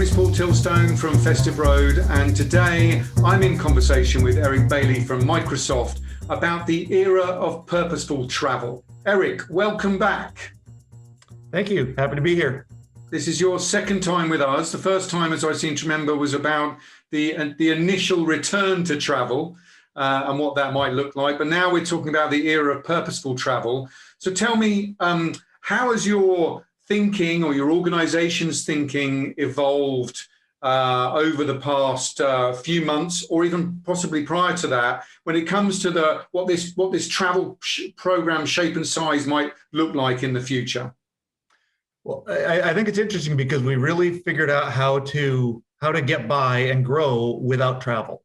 name is Paul Tilstone from FESTIVE Road, and today I'm in conversation with Eric Bailey from Microsoft about the era of purposeful travel. Eric, welcome back. Thank you. Happy to be here. This is your second time with us. The first time, as I seem to remember, was about the initial return to travel and what that might look like. But now we're talking about the era of purposeful travel. So tell me, how has your thinking or your organization's thinking evolved over the past few months, or even possibly prior to that, when it comes to what this travel program shape and size might look like in the future? Well, I think it's interesting because we really figured out how to get by and grow without travel.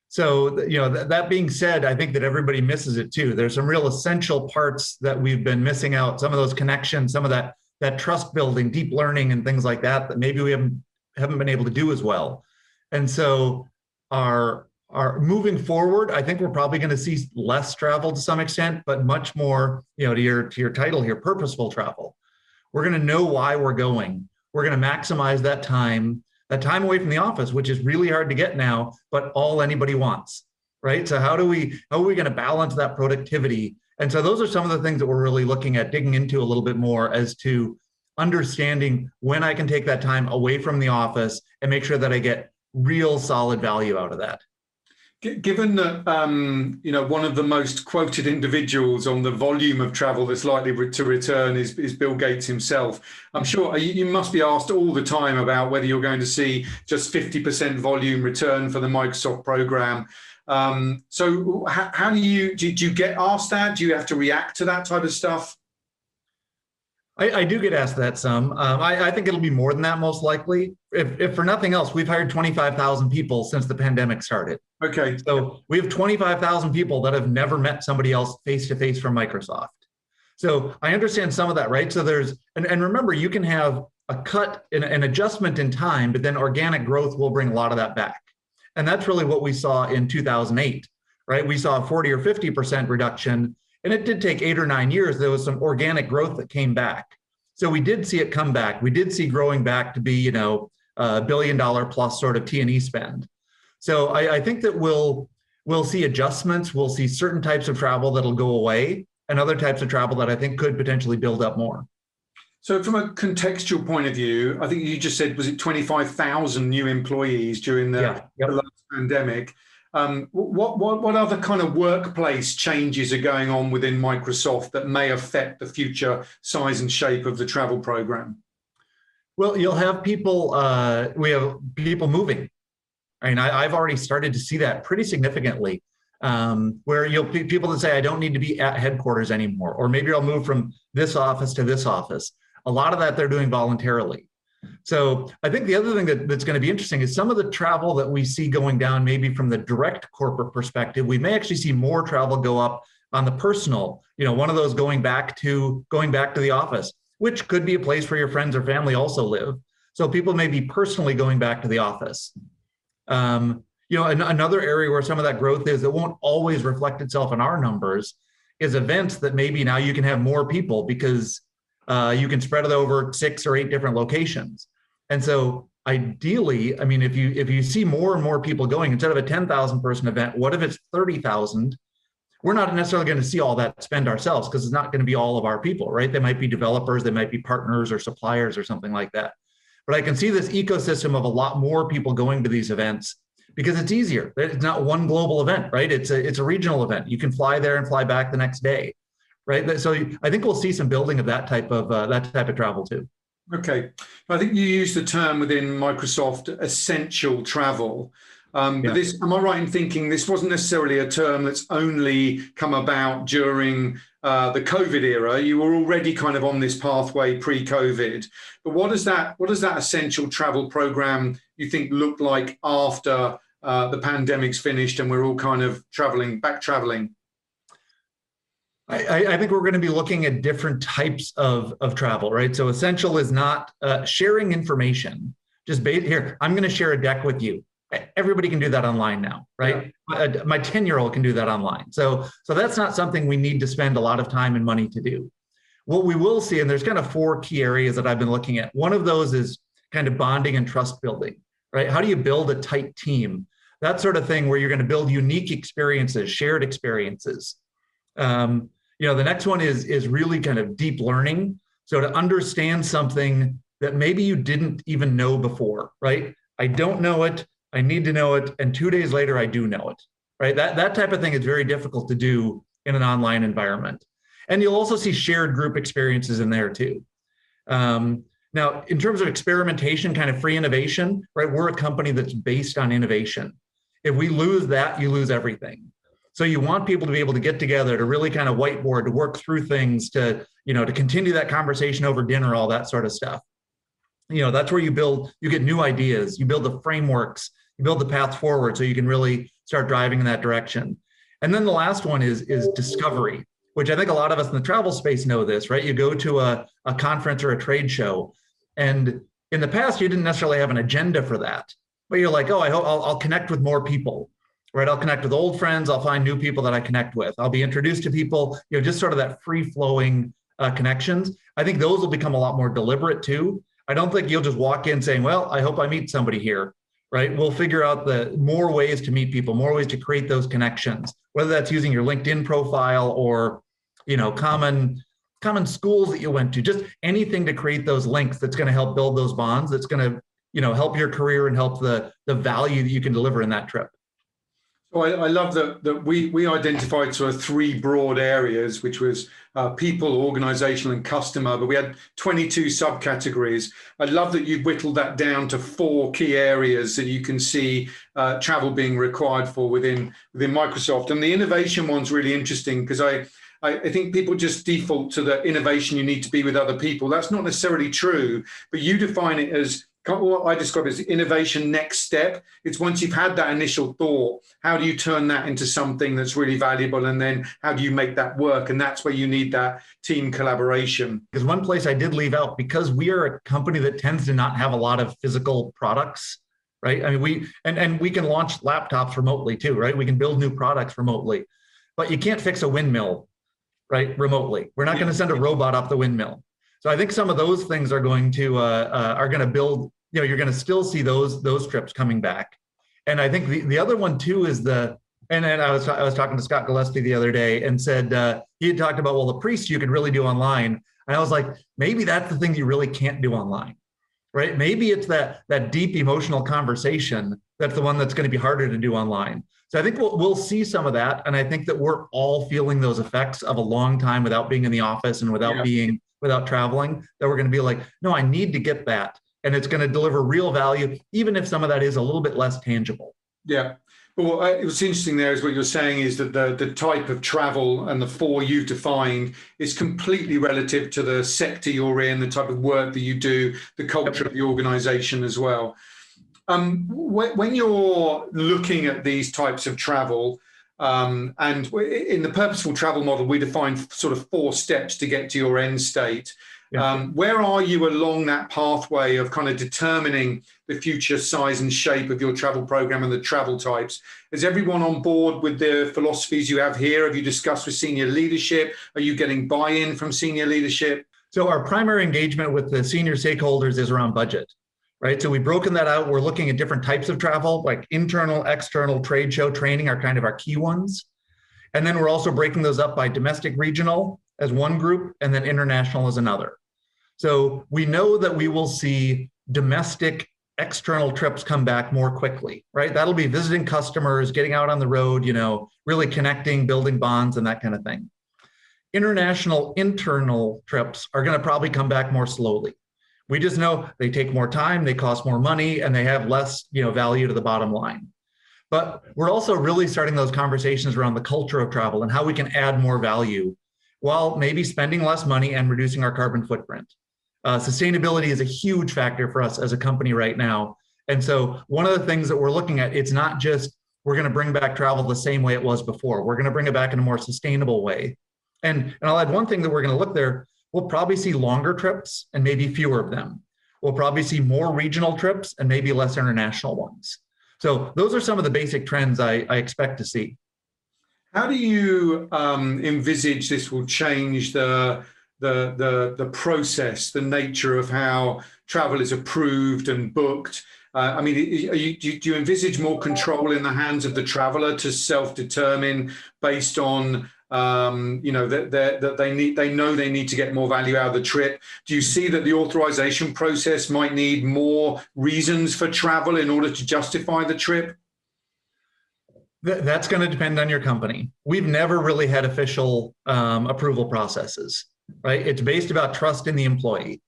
So, that being said, I think that everybody misses it too. There's some real essential parts that we've been missing out. Some of those connections, some of that trust building, deep learning, and things like that maybe we haven't been able to do as well. And so, our moving forward, I think we're probably going to see less travel to some extent, but much more, to your title here, purposeful travel. We're going to know why we're going. We're going to maximize that time away from the office, which is really hard to get now, but all anybody wants, right? So how are we going to balance that productivity? And so those are some of the things that we're really looking at, digging into a little bit more as to understanding when I can take that time away from the office and make sure that I get real solid value out of that. Given that, one of the most quoted individuals on the volume of travel that's likely to return is Bill Gates himself, I'm sure you must be asked all the time about whether you're going to see just 50% volume return for the Microsoft program. So how do you get asked that? Do you have to react to that type of stuff? I do get asked that some. I think it'll be more than that, most likely. If for nothing else, we've hired 25,000 people since the pandemic started. Okay. So we have 25,000 people that have never met somebody else face-to-face from Microsoft. So I understand some of that, right? So and remember, you can have a cut, an adjustment in time, but then organic growth will bring a lot of that back. And that's really what we saw in 2008, right? We saw a 40 or 50% reduction. And it did take 8 or 9 years. There was some organic growth that came back. So we did see it come back. We did see growing back to be, $1 billion plus sort of T&E spend. So I think that we'll see adjustments. We'll see certain types of travel that'll go away and other types of travel that I think could potentially build up more. So from a contextual point of view, I think you just said, was it 25,000 new employees during the last pandemic? What other kind of workplace changes are going on within Microsoft that may affect the future size and shape of the travel program? Well, you'll have people, we have people moving. I mean, I've already started to see that pretty significantly, where you'll people that say, I don't need to be at headquarters anymore, or maybe I'll move from this office to this office. A lot of that they're doing voluntarily. So I think the other thing that's going to be interesting is some of the travel that we see going down, maybe from the direct corporate perspective, we may actually see more travel go up on the personal, one of those going back to the office, which could be a place where your friends or family also live. So people may be personally going back to the office. Another area where some of that growth is that won't always reflect itself in our numbers is events that maybe now you can have more people because you can spread it over 6 or 8 different locations. And so ideally, I mean, if you see more and more people going, instead of a 10,000 person event, what if it's 30,000? We're not necessarily going to see all that spend ourselves because it's not going to be all of our people, right? They might be developers, they might be partners or suppliers or something like that. But I can see this ecosystem of a lot more people going to these events because it's easier. It's not one global event, right? It's a regional event. You can fly there and fly back the next day. Right. So I think we'll see some building of that type of travel too. Okay. I think you used the term within Microsoft essential travel. But this, am I right in thinking this wasn't necessarily a term that's only come about during the COVID era? You were already kind of on this pathway pre-COVID. But what does that essential travel program you think look like after the pandemic's finished and we're all kind of back traveling? I think we're going to be looking at different types of travel, right? So essential is not sharing information. Here, I'm going to share a deck with you. Everybody can do that online now, right? Yeah. My 10-year-old can do that online. So that's not something we need to spend a lot of time and money to do. What we will see, and there's kind of 4 key areas that I've been looking at. One of those is kind of bonding and trust building, right? How do you build a tight team? That sort of thing where you're going to build unique experiences, shared experiences. The next one is really kind of deep learning. So to understand something that maybe you didn't even know before, right? I don't know it, I need to know it, and 2 days later I do know it, right? That type of thing is very difficult to do in an online environment. And you'll also see shared group experiences in there too. Now, in terms of experimentation, kind of free innovation, right? We're a company that's based on innovation. If we lose that, you lose everything. So you want people to be able to get together, to really kind of whiteboard, to work through things, to continue that conversation over dinner, all that sort of stuff. That's where you get new ideas, you build the frameworks, you build the path forward so you can really start driving in that direction. And then the last one is discovery, which I think a lot of us in the travel space know this, right? You go to a conference or a trade show, and in the past, you didn't necessarily have an agenda for that, but you're like, oh, I hope I'll connect with more people, right? I'll connect with old friends. I'll find new people that I connect with. I'll be introduced to people, just sort of that free flowing connections. I think those will become a lot more deliberate too. I don't think you'll just walk in saying, well, I hope I meet somebody here, right? We'll figure out the more ways to meet people, more ways to create those connections, whether that's using your LinkedIn profile or, common schools that you went to, just anything to create those links that's going to help build those bonds, that's going to, help your career and help the value that you can deliver in that trip. So I love that we identified sort of three broad areas, which was people, organizational, and customer, but we had 22 subcategories. I love that you've whittled that down to 4 key areas that you can see travel being required for within Microsoft. And the innovation one's really interesting because I think people just default to the innovation you need to be with other people. That's not necessarily true, but you define it as what I describe as innovation next step. It's once you've had that initial thought, how do you turn that into something that's really valuable? And then how do you make that work? And that's where you need that team collaboration. Because one place I did leave out, because we are a company that tends to not have a lot of physical products, right? I mean, we can launch laptops remotely too, right? We can build new products remotely, but you can't fix a windmill, right? Remotely. We're not going to send a robot up the windmill. So I think some of those things are going to build, you're going to still see those trips coming back. And I think the other one too is and I was talking to Scott Gillespie the other day and said, he had talked about, well, the priest you could really do online. And I was like, maybe that's the thing you really can't do online, right? Maybe it's that deep emotional conversation that's the one that's going to be harder to do online. So I think we'll see some of that. And I think that we're all feeling those effects of a long time without being in the office and without traveling, that we're going to be like, no, I need to get that. And it's going to deliver real value, even if some of that is a little bit less tangible. Yeah. But what's interesting there is what you're saying is that the type of travel and the 4 you've defined is completely relative to the sector you're in, the type of work that you do, the culture of the organization as well. When you're looking at these types of travel, and in the Purposeful Travel Model, we define sort of 4 steps to get to your end state. Yeah. Where are you along that pathway of kind of determining the future size and shape of your travel program and the travel types? Is everyone on board with the philosophies you have here? Have you discussed with senior leadership? Are you getting buy-in from senior leadership? So our primary engagement with the senior stakeholders is around budget, right? So we've broken that out. We're looking at different types of travel, like internal, external, trade show, training are kind of our key ones. And then we're also breaking those up by domestic, regional as one group, and then international as another. So we know that we will see domestic external trips come back more quickly, right? That'll be visiting customers, getting out on the road, really connecting, building bonds and that kind of thing. International internal trips are going to probably come back more slowly. We just know they take more time, they cost more money, and they have less, value to the bottom line. But we're also really starting those conversations around the culture of travel and how we can add more value while maybe spending less money and reducing our carbon footprint. Sustainability is a huge factor for us as a company right now. And so one of the things that we're looking at, it's not just we're going to bring back travel the same way it was before. We're going to bring it back in a more sustainable way. And I'll add one thing that we're going to look there. We'll probably see longer trips and maybe fewer of them. We'll probably see more regional trips and maybe less international ones. So those are some of the basic trends I expect to see. How do you envisage this will change the the process, the nature of how travel is approved and booked? I mean, do you envisage more control in the hands of the traveler to self-determine based on that they need to get more value out of the trip? Do you see that the authorization process might need more reasons for travel in order to justify the trip? That's going to depend on your company. We've never really had official approval processes, right? It's based about trust in the employee.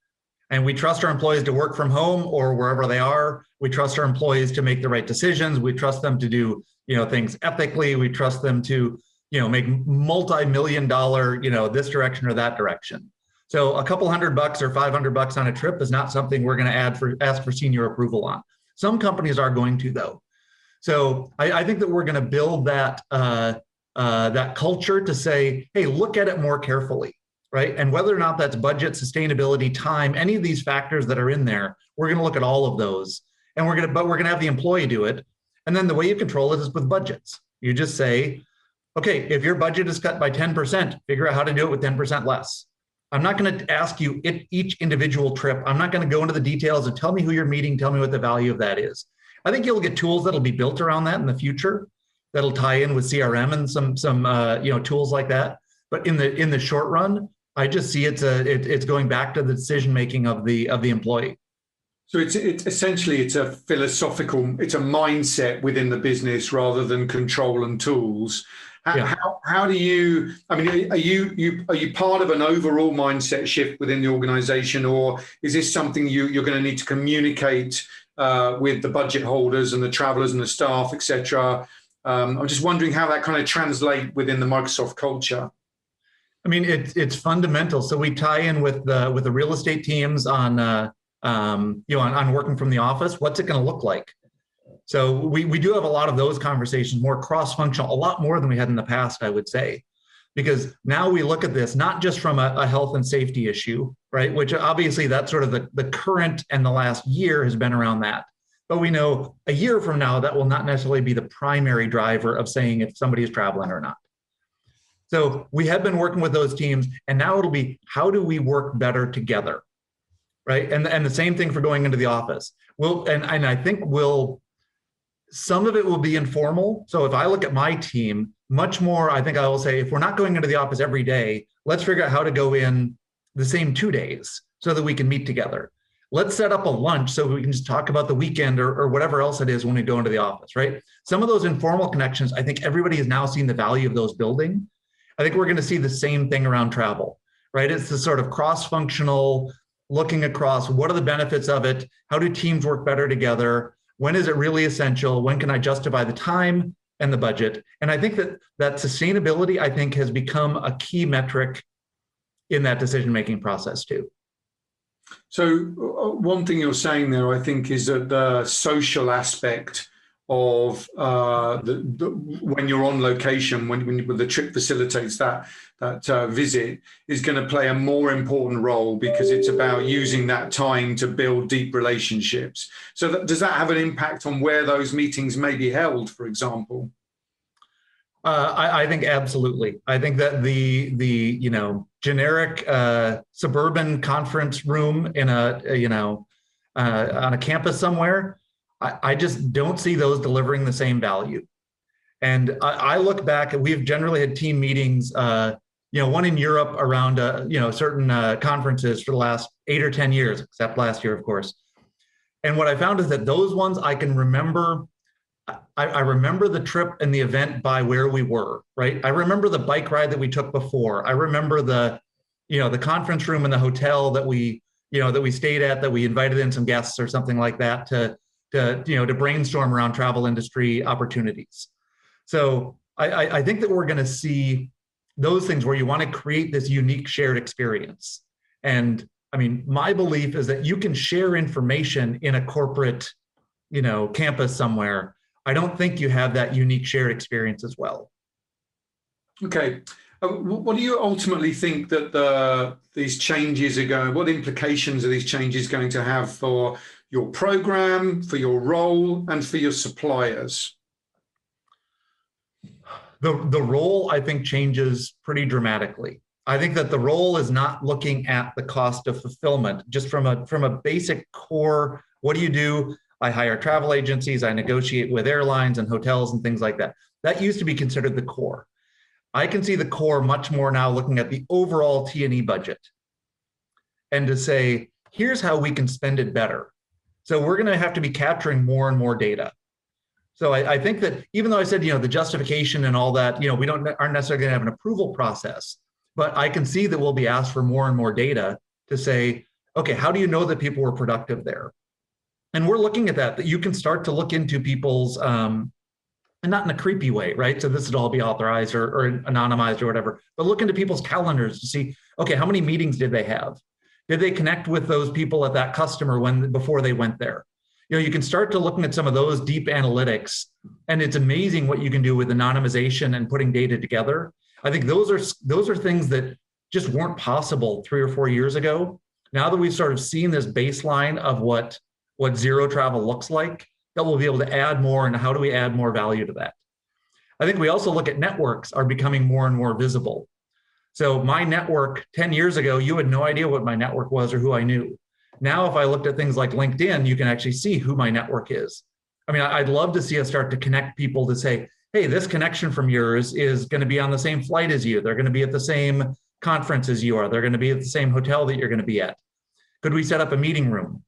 And we trust our employees to work from home or wherever they are. We trust our employees to make the right decisions. We trust them to do, things ethically. We trust them to, make multi-million-dollar, this direction or that direction. So a couple $100 or $500 on a trip is not something we're going to ask for senior approval on. Some companies are going to, though. So I think that we're going to build that that culture to say, hey, look at it more carefully. Right. And whether or not that's budget, sustainability, time, any of these factors that are in there, we're going to look at all of those. And we're going to have the employee do it. And then the way you control it is with budgets. You just say, okay, if your budget is cut by 10%, figure out how to do it with 10% less. I'm not going to ask you each individual trip. I'm not going to go into the details and tell me who you're meeting, tell me what the value of that is. I think you'll get tools that'll be built around that in the future that'll tie in with CRM and some tools like that. But in the short run, I just see it's going back to the decision making of the employee. So it's essentially it's a mindset within the business rather than control and tools. How do you? I mean, are you part of an overall mindset shift within the organization, or is this something you're going to need to communicate with the budget holders and the travelers and the staff, etc.? I'm just wondering how that kind of translate within the Microsoft culture. I mean, it's fundamental. So we tie in with the real estate teams on working from the office. What's it going to look like? So we do have a lot of those conversations, more cross-functional, a lot more than we had in the past, I would say, because now we look at this not just from a health and safety issue, right? Which obviously that's sort of the current and the last year has been around that. But we know a year from now that will not necessarily be the primary driver of saying if somebody is traveling or not. So we have been working with those teams, and now it'll be how do we work better together, right? And the same thing for going into the office. I think some of it will be informal. So if I look at my team, much more, I think I will say, if we're not going into the office every day, let's figure out how to go in the same 2 days so that we can meet together. Let's set up a lunch so we can just talk about the weekend or whatever else it is when we go into the office, right? Some of those informal connections, I think everybody has now seen the value of those building. I think we're going to see the same thing around travel, right? It's the sort of cross-functional, looking across what are the benefits of it? How do teams work better together? When is it really essential? When can I justify the time and the budget? And I think that sustainability, I think, has become a key metric in that decision-making process too. So one thing you're saying there, I think, is that the social aspect of when you're on location, when the trip facilitates that visit, is going to play a more important role because it's about using that time to build deep relationships. So does that have an impact on where those meetings may be held, for example? I think absolutely. I think that the generic suburban conference room in on a campus somewhere, I just don't see those delivering the same value. And I look back, we've generally had team meetings, one in Europe around, certain conferences for the last 8 or 10 years, except last year, of course. And what I found is that those ones I can remember. I remember the trip and the event by where we were, right? I remember the bike ride that we took before. I remember the conference room in the hotel that we stayed at, that we invited in some guests or something like that to brainstorm around travel industry opportunities. So I think that we're going to see those things where you want to create this unique shared experience. And I mean, my belief is that you can share information in a corporate, campus somewhere. I don't think you have that unique shared experience as well. Okay. What do you ultimately think that these changes are going, what implications are these changes going to have for your program, for your role, and for your suppliers? The role, I think, changes pretty dramatically. I think that the role is not looking at the cost of fulfillment, just from a basic core. What do you do? I hire travel agencies, I negotiate with airlines and hotels and things like that. That used to be considered the core. I can see the core much more now looking at the overall T&E budget and to say, here's how we can spend it better. So we're going to have to be capturing more and more data. So I think that even though I said, the justification and all that, we aren't necessarily going to have an approval process, but I can see that we'll be asked for more and more data to say, okay, how do you know that people were productive there? And we're looking at that you can start to look into people's, and not in a creepy way, right? So this would all be authorized or anonymized or whatever, but look into people's calendars to see, okay, how many meetings did they have? Did they connect with those people at that customer before they went there? You can start to looking at some of those deep analytics, and it's amazing what you can do with anonymization and putting data together. I think those are things that just weren't possible 3 or 4 years ago. Now that we've sort of seen this baseline of what zero travel looks like, that we'll be able to add more, and how do we add more value to that? I think we also look at networks are becoming more and more visible. So my network 10 years ago, you had no idea what my network was or who I knew. Now, if I looked at things like LinkedIn, you can actually see who my network is. I mean, I'd love to see us start to connect people to say, hey, this connection from yours is going to be on the same flight as you. They're going to be at the same conference as you are. They're going to be at the same hotel that you're going to be at. Could we set up a meeting room?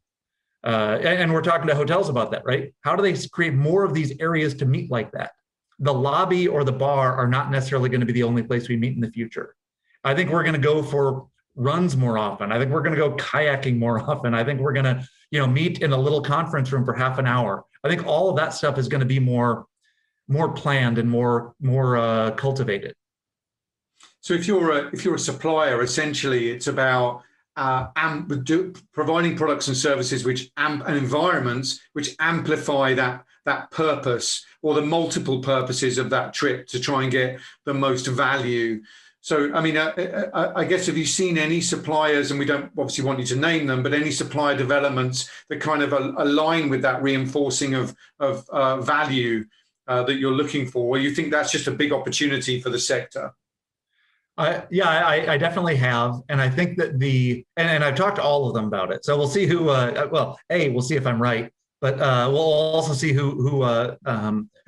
And we're talking to hotels about that, right? How do they create more of these areas to meet like that? The lobby or the bar are not necessarily going to be the only place we meet in the future. I think we're going to go for runs more often. I think we're going to go kayaking more often. I think we're going to, meet in a little conference room for half an hour. I think all of that stuff is going to be more planned and more cultivated. So if you're a supplier, essentially it's about providing products and services and environments which amplify that purpose or the multiple purposes of that trip to try and get the most value. So, I mean, I guess, have you seen any suppliers, and we don't obviously want you to name them, but any supplier developments that kind of align with that reinforcing of value that you're looking for, or you think that's just a big opportunity for the sector? I definitely have. And I think that and I've talked to all of them about it. So we'll see we'll see if I'm right, but we'll also see who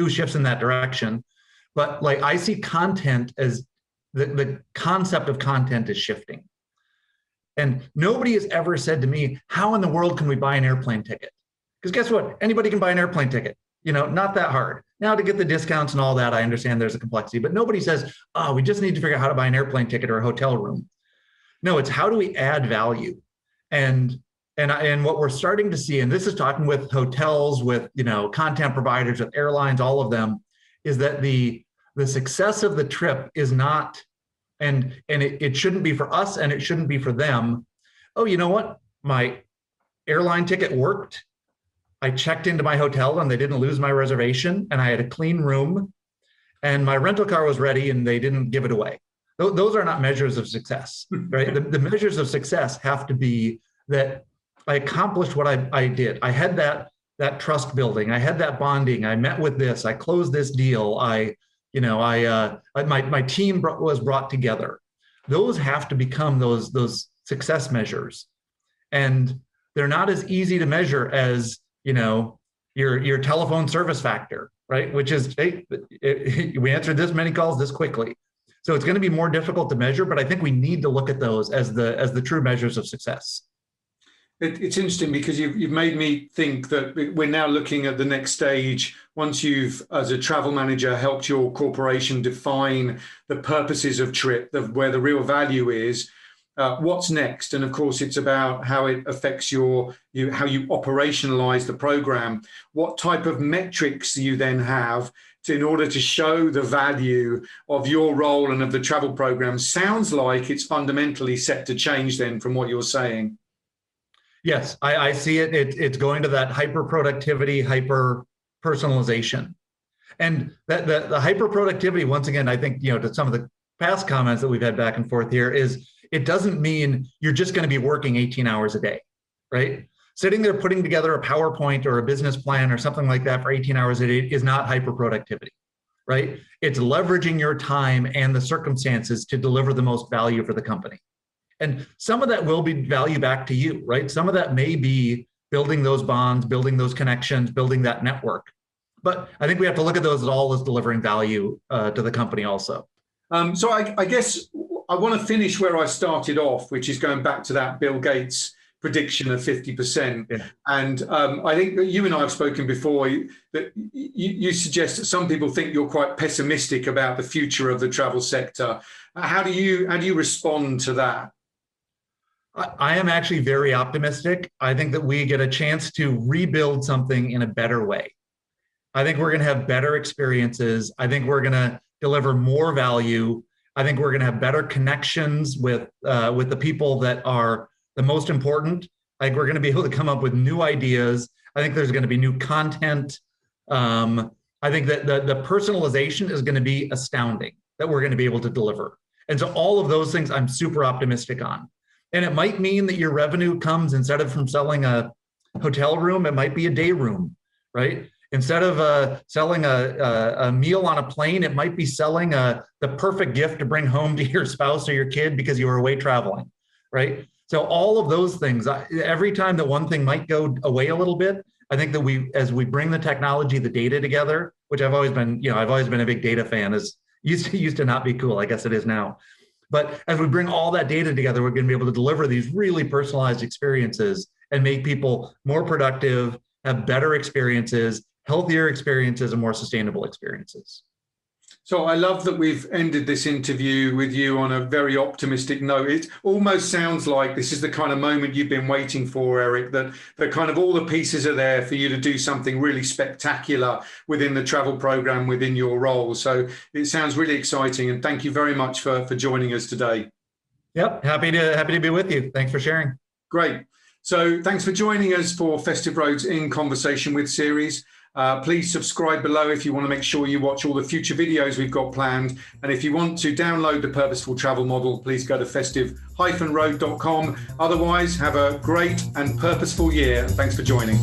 shifts in that direction. But like, I see content as the concept of content is shifting. And nobody has ever said to me, how in the world can we buy an airplane ticket? Because guess what? Anybody can buy an airplane ticket. Not that hard. Now, to get the discounts and all that, I understand there's a complexity, but nobody says, oh, we just need to figure out how to buy an airplane ticket or a hotel room. No, it's how do we add value? And what we're starting to see, and this is talking with hotels, with content providers, with airlines, all of them, is that the success of the trip is not, and it shouldn't be for us, and it shouldn't be for them. Oh, you know what? My airline ticket worked. I checked into my hotel and they didn't lose my reservation, and I had a clean room, and my rental car was ready and they didn't give it away. Those are not measures of success, right? The measures of success have to be that I accomplished what I did. I had that trust building. I had that bonding. I met with this. I closed this deal. My team was brought together. Those have to become those success measures, and they're not as easy to measure as your telephone service factor, right? Which is, hey, we answered this many calls this quickly. So it's going to be more difficult to measure, but I think we need to look at those as the true measures of success. It's interesting because you've made me think that we're now looking at the next stage. Once you've, as a travel manager, helped your corporation define the purposes of trip, where the real value is, what's next? And of course, it's about how it affects how you operationalize the program. What type of metrics do you then have in order to show the value of your role and of the travel program? Sounds like it's fundamentally set to change then from what you're saying. Yes, I see it. It's going to that hyper productivity, hyper personalization, and that the hyper productivity. Once again, I think to some of the past comments that we've had back and forth here is it doesn't mean you're just going to be working 18 hours a day, right? Sitting there putting together a PowerPoint or a business plan or something like that for 18 hours a day is not hyper productivity. right? It's leveraging your time and the circumstances to deliver the most value for the company. And some of that will be value back to you, right? Some of that may be building those bonds, building those connections, building that network. But I think we have to look at those all as delivering value to the company also. So I guess I want to finish where I started off, which is going back to that Bill Gates prediction of 50%. Yeah. And I think that you and I have spoken before that you suggest that some people think you're quite pessimistic about the future of the travel sector. How do you respond to that? I am actually very optimistic. I think that we get a chance to rebuild something in a better way. I think we're going to have better experiences. I think we're going to deliver more value. I think we're going to have better connections with the people that are the most important. I think we're going to be able to come up with new ideas. I think there's going to be new content. I think that the personalization is going to be astounding that we're going to be able to deliver. And so all of those things I'm super optimistic on. And it might mean that your revenue comes, instead of from selling a hotel room, it might be a day room, right? Instead of selling a meal on a plane, it might be selling the perfect gift to bring home to your spouse or your kid because you were away traveling, right? So all of those things, every time that one thing might go away a little bit, I think that as we bring the technology, the data together, which I've always been a big data fan, used to not be cool. I guess it is now. But as we bring all that data together, we're going to be able to deliver these really personalized experiences and make people more productive, have better experiences, healthier experiences, and more sustainable experiences. So I love that we've ended this interview with you on a very optimistic note. It almost sounds like this is the kind of moment you've been waiting for, Eric, that kind of all the pieces are there for you to do something really spectacular within the travel program, within your role. So it sounds really exciting. And thank you very much for joining us today. Yep, happy to be with you. Thanks for sharing. Great. So thanks for joining us for Festive Road's In Conversation With series. Please subscribe below if you want to make sure you watch all the future videos we've got planned. And if you want to download the Purposeful Travel Model, please go to festive-road.com. Otherwise, have a great and purposeful year. Thanks for joining.